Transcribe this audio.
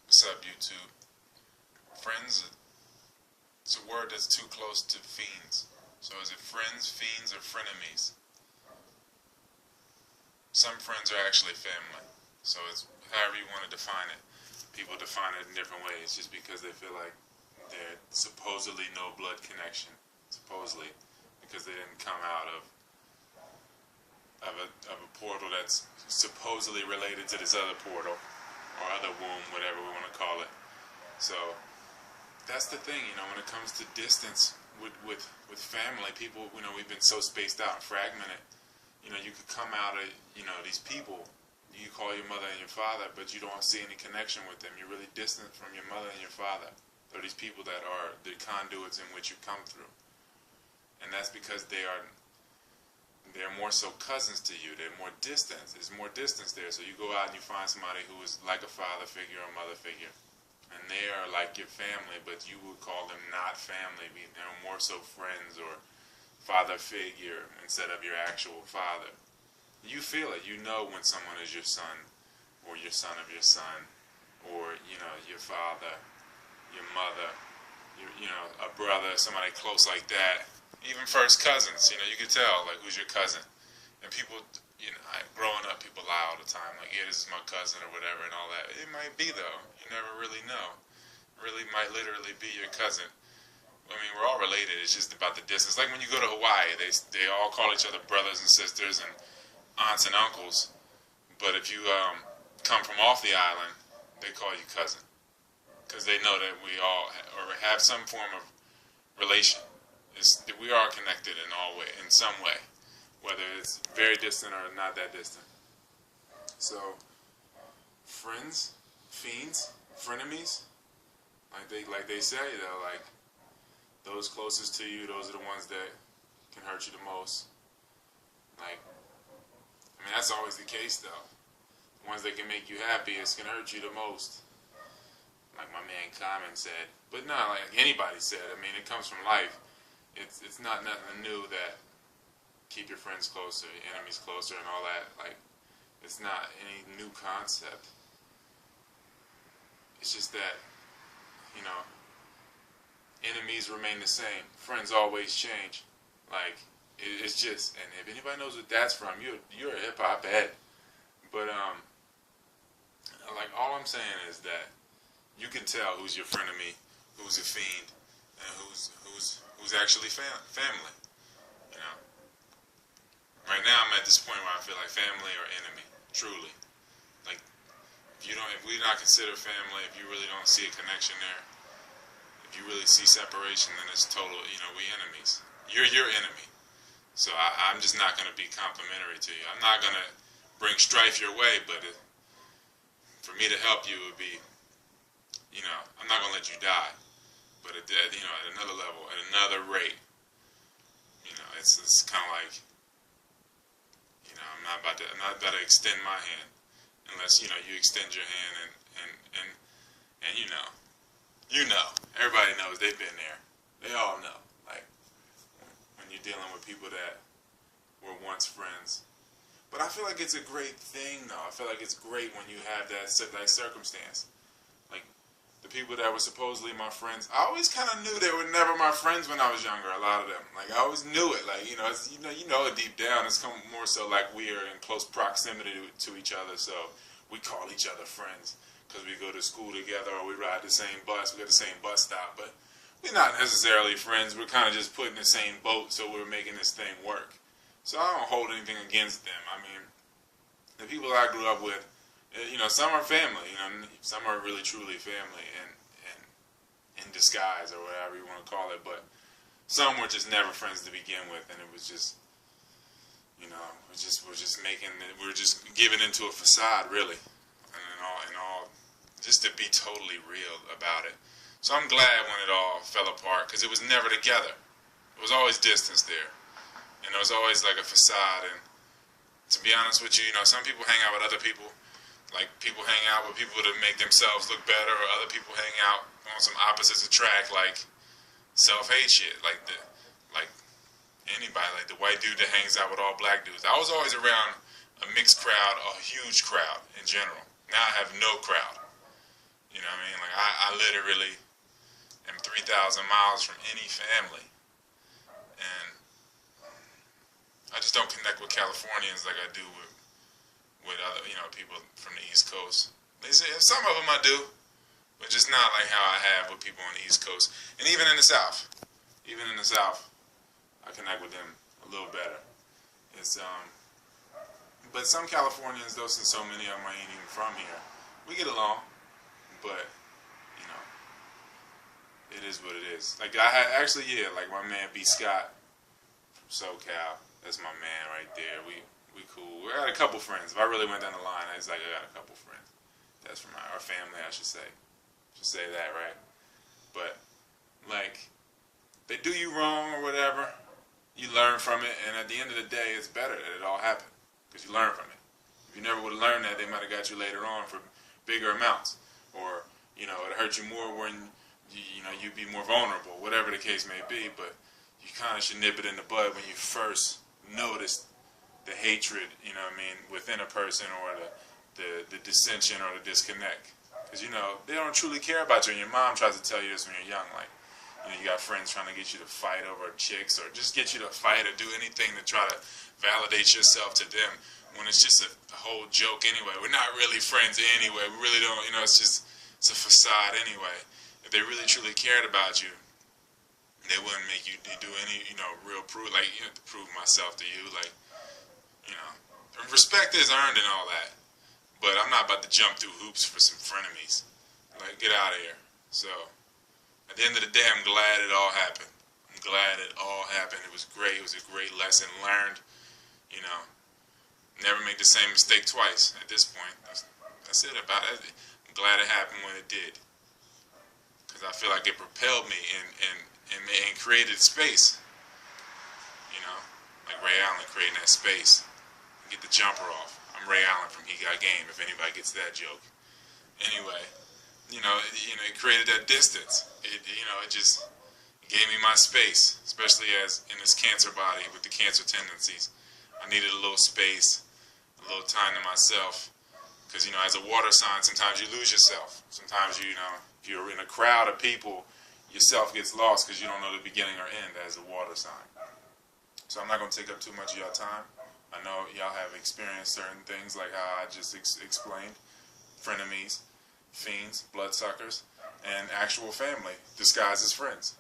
What's up, YouTube? Friends, it's a word that's too close to fiends. So is it friends, fiends, or frenemies? Some friends are actually family. So it's however you want to define it. People define it in different ways just because they feel like they're supposedly no blood connection. Supposedly. Because they didn't come out of a portal that's supposedly related to this other portal. Or other womb, whatever we want to call it. So that's the thing, when it comes to distance with family, people, we've been so spaced out and fragmented. You could come out of, these people, you call your mother and your father, but you don't see any connection with them. You're really distant from your mother and your father. They're these people that are the conduits in which you come through. And that's because they're more so cousins to you. They're more distant. There's more distance there. So you go out and you find somebody who is like a father figure or mother figure. And they are like your family, but you would call them not family. They're more so friends or father figure instead of your actual father. You feel it. You know when someone is your son or your son of your son or, your father, your mother, a brother, somebody close like that. Even first cousins, you could tell, like, who's your cousin. And people, growing up, people lie all the time, like, yeah, this is my cousin or whatever and all that. It might be, though. You never really know. It really might literally be your cousin. I mean, we're all related. It's just about the distance. Like when you go to Hawaii, they all call each other brothers and sisters and aunts and uncles. But if you come from off the island, they call you cousin. Because they know that we all have some form of relation. We are connected in some way, whether it's very distant or not that distant. So, friends, fiends, frenemies, like they say, though, like those closest to you, those are the ones that can hurt you the most. That's always the case, though. The ones that can make you happiest can hurt you the most. Like my man Common said, but not like anybody said. It comes from life. It's not nothing new that keep your friends closer, your enemies closer, and all that. Like, it's not any new concept. It's just that, enemies remain the same. Friends always change. Like, it's just, and if anybody knows what that's from, you're a hip hop head. But like all I'm saying is that you can tell who's your frenemy, who's a fiend, and who's actually family. Right now I'm at this point where I feel like family or enemy, truly. Like if we not consider family, if you really don't see a connection there, if you really see separation, then it's total, we enemies. You're your enemy. So I'm just not going to be complimentary to you. I'm not going to bring strife your way, but for me to help you would be, I'm not going to let you die. But at another level, at another rate, it's kind of like, I'm not about to extend my hand unless you extend your hand and everybody knows, they've been there. They all know. Like when you're dealing with people that were once friends. But I feel like it's a great thing, though. I feel like it's great when you have that circumstance. Like the people that were supposedly my friends, I always kind of knew they were never my friends when I was younger. A lot of them, like I always knew it. Like you know it deep down. It's come more so like we are in close proximity to each other, so we call each other friends because we go to school together or we ride the same bus. We got the same bus stop, but we're not necessarily friends. We're kind of just put in the same boat, so we're making this thing work. So I don't hold anything against them. The people I grew up with, some are family. Some are really truly family and in disguise or whatever you want to call it. But some were just never friends to begin with, and it was just, we're just giving into a facade, really, and all, just to be totally real about it. So I'm glad when it all fell apart because it was never together. It was always distance there, and there was always like a facade. And to be honest with you, some people hang out with other people. Like people hang out with people to make themselves look better, or other people hang out on some opposites attract, like self-hate shit. Like anybody, like the white dude that hangs out with all black dudes. I was always around a mixed crowd, a huge crowd in general. Now I have no crowd. You know what I mean? I literally am 3,000 miles from any family, and I just don't connect with Californians like I do with other, people from the East Coast. They say some of them I do, but just not like how I have with people on the East Coast, and even in the South. Even in the South, I connect with them a little better. But some Californians, though, since so many of them ain't even from here, we get along. But it is what it is. Like I had like my man B Scott from SoCal. That's my man right there. We cool. We got a couple friends. If I really went down the line, I got a couple friends. That's from our family, I should say. Should say that, right? But like, they do you wrong or whatever, you learn from it, and at the end of the day, it's better that it all happened because you learn from it. If you never would have learned that, they might have got you later on for bigger amounts, or it hurt you more when you'd be more vulnerable, whatever the case may be. But you kind of should nip it in the bud when you first notice the hatred, within a person, or the dissension or the disconnect. Because, they don't truly care about you. And your mom tries to tell you this when you're young. Like, you got friends trying to get you to fight over chicks, or just get you to fight or do anything to try to validate yourself to them, when it's just a whole joke anyway. We're not really friends anyway. We really don't, it's a facade anyway. If they really truly cared about you, they wouldn't make you do any, real proof. Like, to prove myself to you. Like, respect is earned and all that. But I'm not about to jump through hoops for some frenemies. Like, get out of here. So, at the end of the day, I'm glad it all happened. I'm glad it all happened. It was great. It was a great lesson learned. Never make the same mistake twice at this point. That's it about it. I'm glad it happened when it did. Because I feel like it propelled me and created space. Like Ray Allen creating that space. Get the jumper off. I'm Ray Allen from He Got Game, if anybody gets that joke. Anyway, it created that distance. It just gave me my space, especially as in this cancer body with the cancer tendencies. I needed a little space, a little time to myself. Because, as a water sign, sometimes you lose yourself. Sometimes, if you're in a crowd of people, yourself gets lost because you don't know the beginning or end as a water sign. So I'm not going to take up too much of your time. I know y'all have experienced certain things like how I just explained. Frenemies, fiends, bloodsuckers, and actual family disguised as friends.